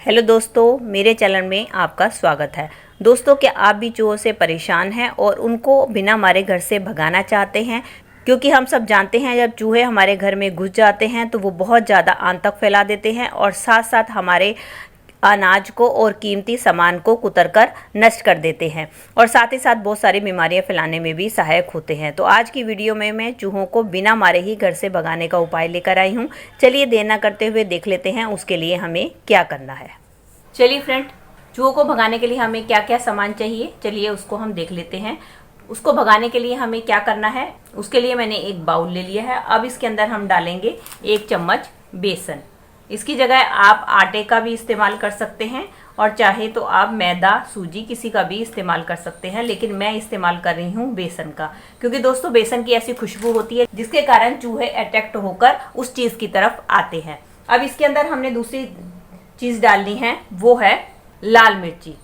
Hello दोस्तों, मेरे channel में आपका स्वागत है। दोस्तों, क्या आप भी चूहों से परेशान हैं और उनको बिना मारे घर से भगाना चाहते हैं? क्योंकि हम सब जानते हैं जब चूहे हमारे घर में घुस जाते हैं तो वो बहुत ज़्यादा आतंक फैला देते हैं और साथ साथ हमारे अनाज को और कीमती सामान को कुतरकर नष्ट कर देते हैं और साथ ही साथ बहुत सारी बीमारियां फैलाने में भी सहायक होते हैं। तो आज की वीडियो में मैं चूहों को बिना मारे ही घर से भगाने का उपाय लेकर आई हूं। चलिए देर न करते हुए देख लेते हैं उसके लिए हमें क्या करना है। चलिए फ्रेंड, चूहों को भगाने के लिए हमें क्या क्या सामान चाहिए, चलिए उसको हम देख लेते हैं। उसको भगाने के लिए हमें क्या करना है, उसके लिए मैंने एक बाउल ले लिया है। अब इसके अंदर हम डालेंगे 1 चम्मच बेसन। इसकी जगह आप आटे का भी इस्तेमाल कर सकते हैं और चाहे तो आप मैदा, सूजी किसी का भी इस्तेमाल कर सकते हैं, लेकिन मैं इस्तेमाल कर रही हूँ बेसन का, क्योंकि दोस्तों बेसन की ऐसी खुशबू होती है जिसके कारण चूहे अट्रैक्ट होकर उस चीज़ की तरफ आते हैं। अब इसके अंदर हमने दूसरी चीज़ डालनी है, वो है लाल मिर्ची।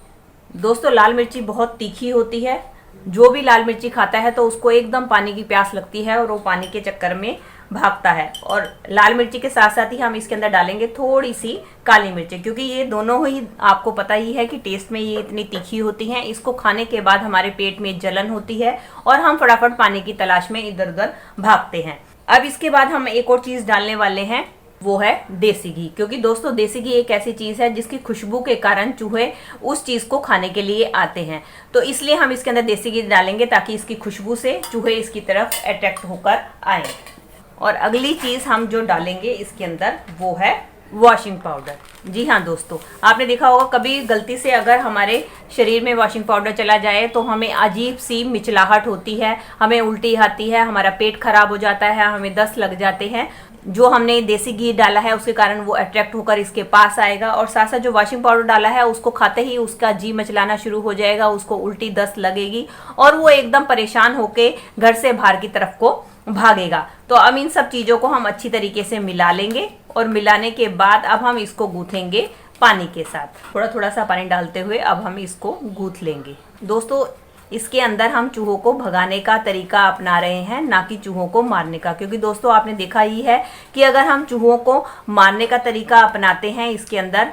दोस्तों, लाल मिर्ची बहुत तीखी होती है। जो भी लाल मिर्ची खाता है तो उसको एकदम पानी की प्यास लगती है और वो पानी के चक्कर में भागता है। और लाल मिर्ची के साथ साथ ही हम इसके अंदर डालेंगे थोड़ी सी काली मिर्ची, क्योंकि ये दोनों ही आपको पता ही है कि टेस्ट में ये इतनी तीखी होती हैं। इसको खाने के बाद हमारे पेट में जलन होती है और हम फटाफट पानी की तलाश में इधर उधर भागते हैं। अब इसके बाद हम एक और चीज़ डालने वाले हैं, वो है देसी घी। क्योंकि दोस्तों देसी घी एक ऐसी चीज़ है जिसकी खुशबू के कारण चूहे उस चीज़ को खाने के लिए आते हैं। तो इसलिए हम इसके अंदर देसी घी डालेंगे ताकि इसकी खुशबू से चूहे इसकी तरफ अट्रैक्ट होकर आए। और अगली चीज़ हम जो डालेंगे इसके अंदर वो है वॉशिंग पाउडर। जी हाँ दोस्तों, आपने देखा होगा कभी गलती से अगर हमारे शरीर में वॉशिंग पाउडर चला जाए तो हमें अजीब सी मिचलाहट होती है, हमें उल्टी आती है, हमारा पेट खराब हो जाता है, हमें दस्त लग जाते हैं। जो हमने देसी घी डाला है उसके कारण वो अट्रैक्ट होकर इसके पास आएगा और साथ साथ जो वॉशिंग पाउडर डाला है उसको खाते ही उसका जी मचलाना शुरू हो जाएगा, उसको उल्टी दस्त लगेगी और वो एकदम परेशान होके घर से बाहर की तरफ को भागेगा। तो अब इन सब चीज़ों को हम अच्छी तरीके से मिला लेंगे और मिलाने के बाद अब हम इसको गूँथेंगे पानी के साथ। थोड़ा थोड़ा सा पानी डालते हुए अब हम इसको गूँथ लेंगे। दोस्तों, इसके अंदर हम चूहों को भगाने का तरीका अपना रहे हैं, ना कि चूहों को मारने का। क्योंकि दोस्तों आपने देखा ही है कि अगर हम चूहों को मारने का तरीका अपनाते हैं इसके अंदर,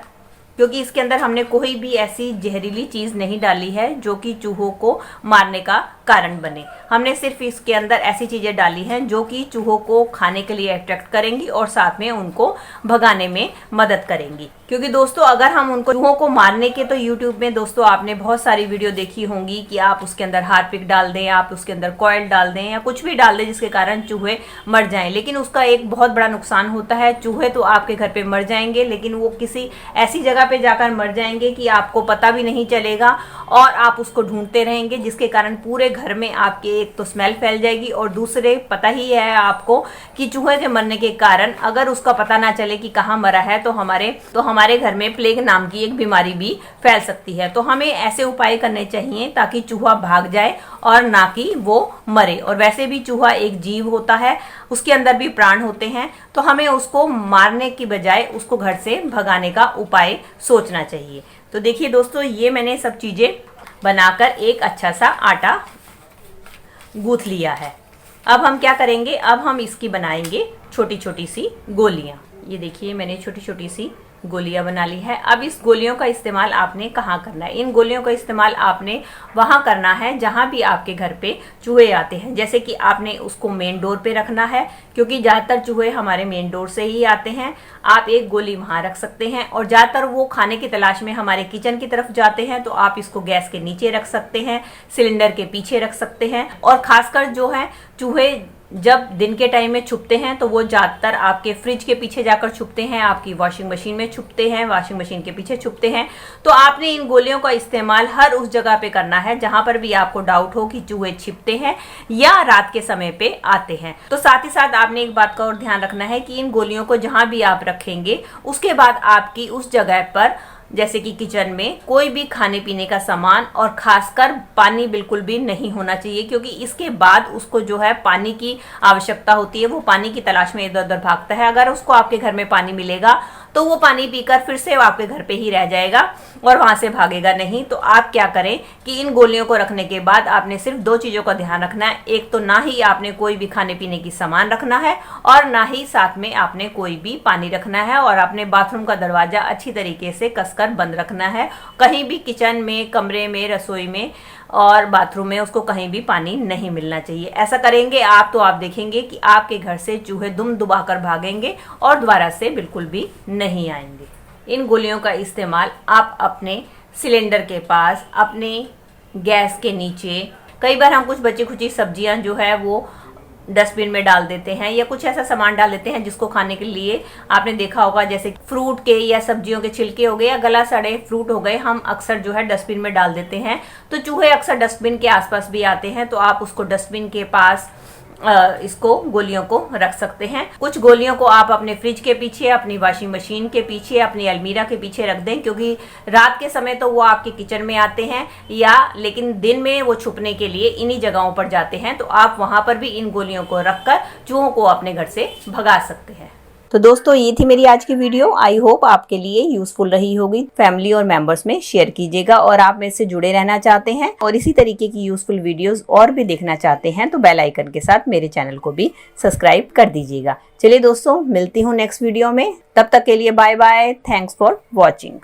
क्योंकि इसके अंदर हमने कोई भी ऐसी जहरीली चीज़ नहीं डाली है जो कि चूहों को मारने का कारण बने। हमने सिर्फ इसके अंदर ऐसी चीज़ें डाली हैं जो कि चूहों को खाने के लिए अट्रैक्ट करेंगी और साथ में उनको भगाने में मदद करेंगी। क्योंकि दोस्तों अगर हम उनको चूहों को मारने के, तो यूट्यूब में दोस्तों आपने बहुत सारी वीडियो देखी होंगी कि आप उसके अंदर हार्पिक डाल दें, आप उसके अंदर कॉइल डाल दें या कुछ भी डाल दें जिसके कारण चूहे मर जाएं। लेकिन उसका एक बहुत बड़ा नुकसान होता है। चूहे तो आपके घर पे मर जाएंगे, लेकिन वो किसी ऐसी जगह पे जाकर मर जाएंगे कि आपको पता भी नहीं चलेगा और आप उसको ढूंढते रहेंगे, जिसके कारण पूरे घर में आपके एक तो स्मेल फैल जाएगी और दूसरे पता ही है आपको कि चूहे के मरने के कारण अगर उसका पता ना चले कि कहाँ मरा है तो हमारे घर में प्लेग नाम की एक बीमारी भी फैल सकती है। तो हमें ऐसे उपाय करने चाहिए ताकि चूहा भाग जाए और ना कि वो मरे। और वैसे भी चूहा एक जीव होता है, उसके अंदर भी प्राण होते हैं, तो हमें उसको मारने की बजाय उसको घर से भगाने का उपाय सोचना चाहिए। तो देखिए दोस्तों, ये मैंने सब चीज़ें बनाकर एक अच्छा सा आटा गूंथ लिया है। अब हम क्या करेंगे, अब हम इसकी बनाएंगे छोटी छोटी सी गोलियां। ये देखिए मैंने छोटी छोटी सी गोलियां बना ली है। अब इस गोलियों का इस्तेमाल आपने कहाँ करना है, इन गोलियों का इस्तेमाल आपने वहाँ करना है जहाँ भी आपके घर पे चूहे आते हैं। जैसे कि आपने उसको मेन डोर पे रखना है, क्योंकि ज़्यादातर चूहे हमारे मेन डोर से ही आते हैं। आप एक गोली वहाँ रख सकते हैं और ज़्यादातर वो खाने की तलाश में हमारे किचन की तरफ जाते हैं, तो आप इसको गैस के नीचे रख सकते हैं, सिलेंडर के पीछे रख सकते हैं। और खासकर जो है चूहे जब दिन के टाइम में छुपते हैं तो वो ज़्यादातर आपके फ्रिज के पीछे जाकर छुपते हैं, आपकी वॉशिंग मशीन में छुपते हैं, वॉशिंग मशीन के पीछे छुपते हैं। तो आपने इन गोलियों का इस्तेमाल हर उस जगह पे करना है जहां पर भी आपको डाउट हो कि चूहे छिपते हैं या रात के समय पे आते हैं। तो साथ ही साथ आपने एक बात का और ध्यान रखना है कि इन गोलियों को जहां भी आप रखेंगे उसके बाद आपकी उस जगह पर, जैसे कि किचन में, कोई भी खाने पीने का सामान और खासकर पानी बिल्कुल भी नहीं होना चाहिए, क्योंकि इसके बाद उसको जो है पानी की आवश्यकता होती है। वो पानी की तलाश में इधर उधर भागता है। अगर उसको आपके घर में पानी मिलेगा तो वो पानी पीकर फिर से आपके घर पे ही रह जाएगा और वहां से भागेगा नहीं। तो आप क्या करें कि इन गोलियों को रखने के बाद आपने सिर्फ 2 चीजों का ध्यान रखना है। एक तो ना ही आपने कोई भी खाने पीने की सामान रखना है और ना ही साथ में आपने कोई भी पानी रखना है, और आपने बाथरूम का दरवाजा अच्छी तरीके से कसकर बंद रखना है। कहीं भी किचन में, कमरे में, रसोई में और बाथरूम में उसको कहीं भी पानी नहीं मिलना चाहिए। ऐसा करेंगे आप तो आप देखेंगे कि आपके घर से चूहे दुम दुबाकर भागेंगे और दोबारा से बिल्कुल भी नहीं आएंगे। इन गोलियों का इस्तेमाल आप अपने सिलेंडर के पास, अपने गैस के नीचे, कई बार हम कुछ बची खुची सब्जियां जो है वो डस्टबिन में डाल देते हैं या कुछ ऐसा सामान डाल देते हैं जिसको खाने के लिए आपने देखा होगा, जैसे फ्रूट के या सब्जियों के छिलके हो गए या गला सड़े फ्रूट हो गए, हम अक्सर जो है डस्टबिन में डाल देते हैं। तो चूहे अक्सर डस्टबिन के आसपास भी आते हैं, तो आप उसको डस्टबिन के पास इसको गोलियों को रख सकते हैं। कुछ गोलियों को आप अपने फ्रिज के पीछे, अपनी वॉशिंग मशीन के पीछे, अपनी अलमीरा के पीछे रख दें, क्योंकि रात के समय तो वो आपके किचन में आते हैं लेकिन दिन में वो छुपने के लिए इन्हीं जगहों पर जाते हैं। तो आप वहां पर भी इन गोलियों को रखकर चूहों को अपने घर से भगा सकते हैं। तो दोस्तों ये थी मेरी आज की वीडियो। आई होप आपके लिए यूजफुल रही होगी। फैमिली और मेंबर्स में शेयर कीजिएगा, और आप मेरे से जुड़े रहना चाहते हैं और इसी तरीके की यूजफुल वीडियोस और भी देखना चाहते हैं तो बेल आइकन के साथ मेरे चैनल को भी सब्सक्राइब कर दीजिएगा। चलिए दोस्तों, मिलती हूँ नेक्स्ट वीडियो में। तब तक के लिए bye bye. Thanks for watching.